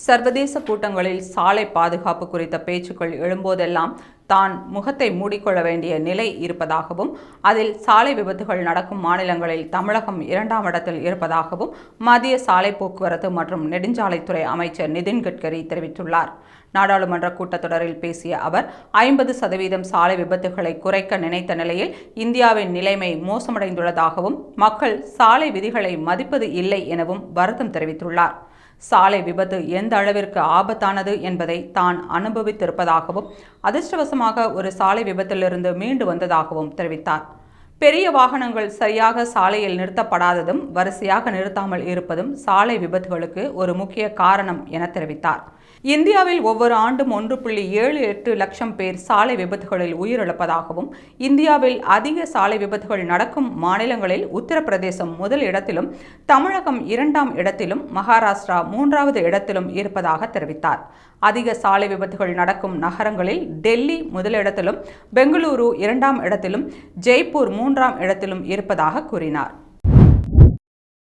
சர்வதேச கூட்டங்களில் சாலை பாதுகாப்பு குறித்த பேச்சுக்கள் எழும்போதெல்லாம் தான் முகத்தை மூடிக்கொள்ள வேண்டிய நிலை இருப்பதாகவும் அதில் சாலை விபத்துகள் நடக்கும் மாநிலங்களில் தமிழகம் 2ஆம் இடத்தில் இருப்பதாகவும் மத்திய சாலை போக்குவரத்து மற்றும் நெடுஞ்சாலைத்துறை அமைச்சர் நிதின் கட்கரி தெரிவித்துள்ளார். நாடாளுமன்ற கூட்டத்தொடரில் பேசிய அவர் 50% சாலை விபத்துகளை குறைக்க நினைத்த நிலையில் இந்தியாவின் நிலைமை மோசமடைந்துள்ளதாகவும் மக்கள் சாலை விதிகளை மதிப்பது இல்லை எனவும் வருத்தம் தெரிவித்துள்ளார். சாலை விபத்து எந்த அளவிற்கு ஆபத்தானது என்பதை தான் அனுபவித்திருப்பதாகவும் அதிர்ஷ்டவசமாக ஒரு சாலை விபத்திலிருந்து மீண்டு வந்ததாகவும் தெரிவித்தார். பெரிய வாகனங்கள் சரியாக சாலையில் நிறுத்தப்படாததும் வரிசையாக நிறுத்தாமல் இருப்பதும் சாலை விபத்துகளுக்கு ஒரு முக்கிய காரணம் என தெரிவித்தார். இந்தியாவில் ஒவ்வொரு ஆண்டும் 1.78 லட்சம் பேர் சாலை விபத்துகளில் உயிரிழப்பதாகவும் இந்தியாவில் அதிக சாலை விபத்துகள் நடக்கும் மாநிலங்களில் உத்தரப்பிரதேசம் முதல் இடத்திலும் தமிழகம் 2ஆம் இடத்திலும் மகாராஷ்டிரா 3வது இடத்திலும் இருப்பதாக தெரிவித்தார். அதிக சாலை விபத்துகள் நடக்கும் நகரங்களில் டெல்லி முதலிடத்திலும் பெங்களூரு 2ஆம் இடத்திலும் ஜெய்ப்பூர் 3ஆம் இடத்திலும் இருப்பதாக கூறினார்.